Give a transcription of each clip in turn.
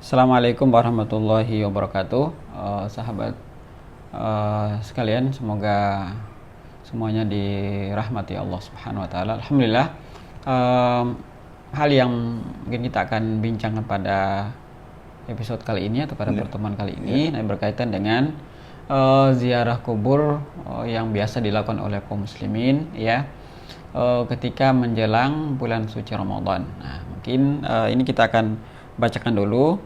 Assalamualaikum warahmatullahi wabarakatuh. Sahabat sekalian, semoga semuanya dirahmati Allah Subhanahu wa taala. Alhamdulillah, hal yang mungkin kita akan bincangkan pada episode kali ini atau pada pertemuan kali ini berkaitan dengan ziarah kubur yang biasa dilakukan oleh kaum muslimin ketika menjelang bulan suci Ramadan. Nah, mungkin ini kita akan bacakan dulu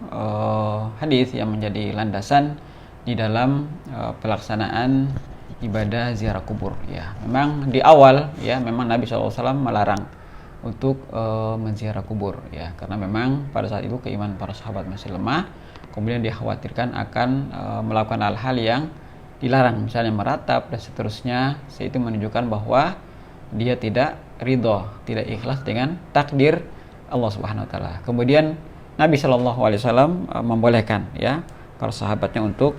hadis yang menjadi landasan di dalam pelaksanaan ibadah ziarah kubur. Ya, memang di awal memang Nabi SAW melarang untuk menziarah kubur karena memang pada saat itu keimanan para sahabat masih lemah, kemudian dikhawatirkan akan melakukan hal-hal yang dilarang, misalnya meratap dan seterusnya. Itu menunjukkan bahwa dia tidak ridho, tidak ikhlas dengan takdir Allah Subhanahu wa taala. Kemudian Nabi Shallallahu Alaihi Wasallam membolehkan para sahabatnya untuk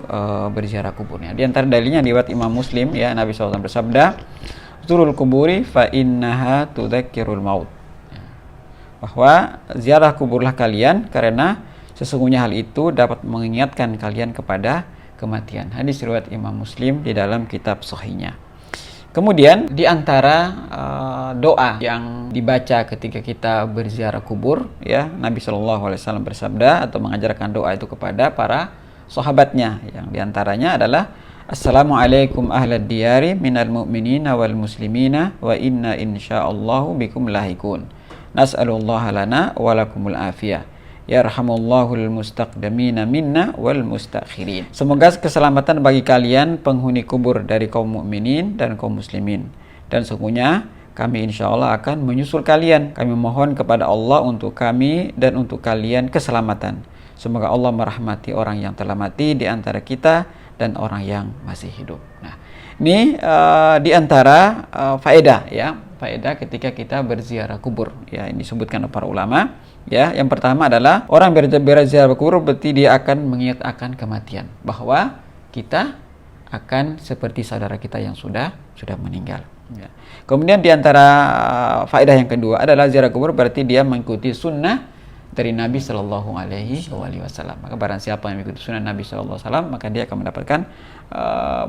berziarah kuburnya. Di antara dalilnya riwayat Imam Muslim Nabi SAW bersabda, "Zurul kuburi fa innaha tudzakirul maut." Bahwa ziarah kuburlah kalian karena sesungguhnya hal itu dapat mengingatkan kalian kepada kematian. Hadis riwayat Imam Muslim di dalam kitab Sahihnya. Kemudian di antara doa yang dibaca ketika kita berziarah kubur, Nabi Shallallahu Alaihi Wasallam bersabda atau mengajarkan doa itu kepada para sahabatnya, yang diantaranya adalah Assalamualaikum ahlad diyari minal mu'minina wal muslimina wa inna insyaallahu bikum lahikun. Nas'alullaha lana wa lakumul afiyah. Yarhamullahul mustaqdamina minna wal mustakhirin. Semoga keselamatan bagi kalian penghuni kubur dari kaum mukminin dan kaum muslimin. Dan sesungguhnya kami insyaallah akan menyusul kalian. Kami mohon kepada Allah untuk kami dan untuk kalian keselamatan. Semoga Allah merahmati orang yang telah mati di antara kita dan orang yang masih hidup. Nah, ini di antara faedah faedah ketika kita berziarah kubur. Ini disebutkan oleh para ulama. Yang pertama adalah orang berziarah kubur berarti dia akan mengingat akan kematian, bahwa kita akan seperti saudara kita yang sudah meninggal. Kemudian di antara faedah yang kedua adalah ziarah kubur berarti dia mengikuti sunnah dari Nabi Shallallahu Alaihi Wasallam. Maka barang siapa yang mengikuti sunnah Nabi Shallallahu Alaihi Wasallam, maka dia akan mendapatkan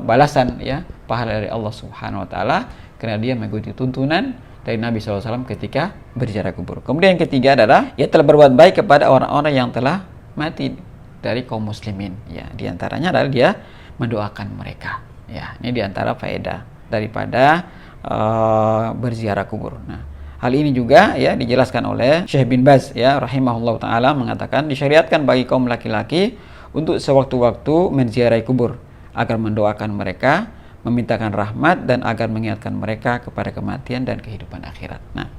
balasan pahala dari Allah Subhanahu Wa Taala karena dia mengikuti tuntunan dari Nabi SAW ketika berziarah kubur. Kemudian yang ketiga adalah telah berbuat baik kepada orang-orang yang telah mati dari kaum muslimin. Di antaranya adalah dia mendoakan mereka. Ini di antara faedah daripada berziarah kubur. Nah, hal ini juga dijelaskan oleh Syekh bin Baz rahimahullah taala, mengatakan disyariatkan bagi kaum laki-laki untuk sewaktu-waktu menziarahi kubur agar mendoakan mereka, memintakan rahmat, dan agar mengingatkan mereka kepada kematian dan kehidupan akhirat. Nah,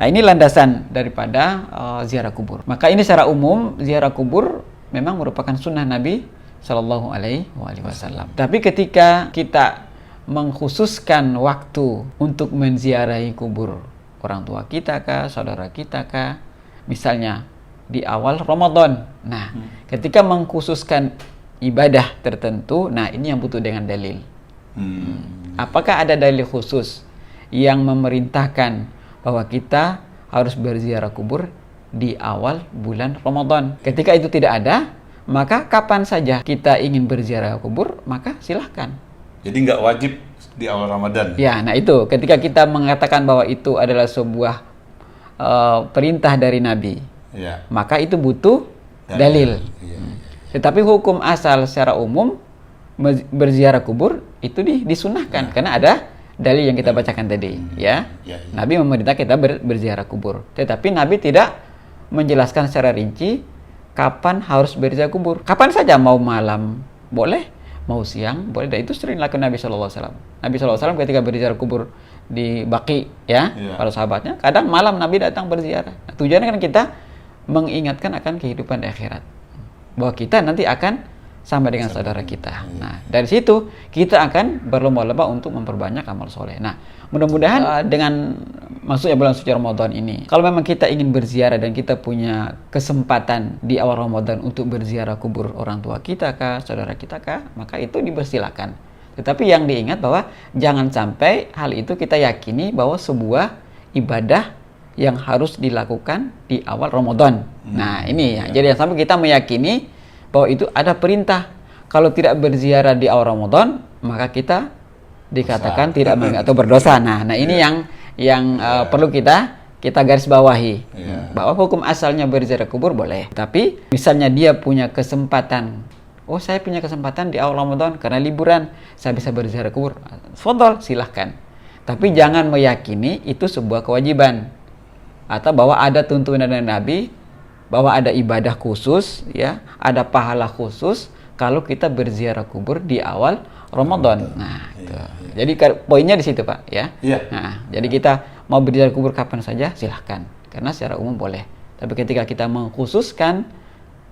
ini landasan daripada ziarah kubur. Maka ini secara umum ziarah kubur memang merupakan sunnah Nabi Shallallahu Alaihi Wasallam. Tapi ketika kita mengkhususkan waktu untuk menziarahi kubur orang tua kita kah, saudara kita kah, misalnya di awal Ramadan. Nah, ketika mengkhususkan ibadah tertentu, nah ini yang butuh dengan dalil. Apakah ada dalil khusus yang memerintahkan bahwa kita harus berziarah kubur di awal bulan Ramadan? Ketika itu tidak ada, maka kapan saja kita ingin berziarah kubur, maka silahkan. Jadi nggak wajib di awal Ramadan? Nah itu, ketika kita mengatakan bahwa itu adalah sebuah perintah dari Nabi, maka itu butuh dalil. Tetapi hukum asal secara umum berziarah kubur itu disunahkan karena ada dalil yang kita bacakan tadi. Nabi memerintah kita berziarah kubur, tetapi Nabi tidak menjelaskan secara rinci kapan harus berziarah kubur. Kapan saja, mau malam boleh, mau siang boleh. Dan itu sering dilakukan Nabi Shallallahu Alaihi Wasallam. Nabi Shallallahu Alaihi Wasallam ketika berziarah kubur di Baqi para sahabatnya, kadang malam Nabi datang berziarah. Nah, tujuannya kan kita mengingatkan akan kehidupan di akhirat, bahwa kita nanti akan sama dengan saudara kita. Nah, dari situ kita akan berlomba-lomba untuk memperbanyak amal soleh. Nah, mudah-mudahan dengan masuknya bulan suci Ramadan ini, kalau memang kita ingin berziarah dan kita punya kesempatan di awal Ramadan untuk berziarah kubur orang tua kita kah, saudara kita kah, maka itu dipersilakan. Tetapi yang diingat bahwa jangan sampai hal itu kita yakini bahwa sebuah ibadah yang harus dilakukan di awal Ramadan. Nah, ini ya. Jadi sampai kita meyakini bahwa itu ada perintah. Kalau tidak berziarah di awal Ramadan, maka kita dikatakan tidak atau berdosa. Nah, ini yang perlu kita garis bawahi. Bahwa hukum asalnya berziarah kubur boleh. Tapi misalnya dia punya kesempatan, oh saya punya kesempatan di awal Ramadan karena liburan, saya bisa berziarah kubur. Fadhol, silahkan. Tapi jangan meyakini itu sebuah kewajiban. Atau bahwa ada tuntunan dari Nabi, bahwa ada ibadah khusus, ya, ada pahala khusus kalau kita berziarah kubur di awal Ramadan. Nah, itu. Jadi poinnya di situ, Pak, ya. Nah, jadi kita mau berziarah kubur kapan saja silahkan, karena secara umum boleh. Tapi ketika kita mengkhususkan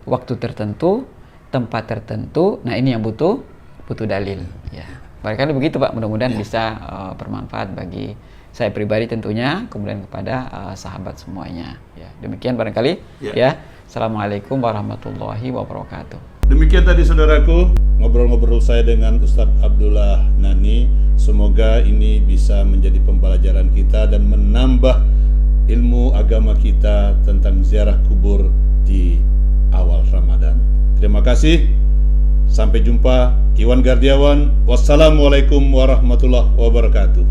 waktu tertentu, tempat tertentu, nah ini yang butuh dalil. Ya, barangkali begitu, Pak. Mudah-mudahan bisa bermanfaat bagi saya pribadi tentunya, kemudian kepada sahabat semuanya. Ya, demikian barangkali. Ya. Assalamualaikum warahmatullahi wabarakatuh. Demikian tadi saudaraku, ngobrol-ngobrol saya dengan Ustadz Abdullah Nani. Semoga ini bisa menjadi pembelajaran kita dan menambah ilmu agama kita tentang ziarah kubur di awal Ramadan. Terima kasih. Sampai jumpa. Iwan Gardiawan. Wassalamualaikum warahmatullahi wabarakatuh.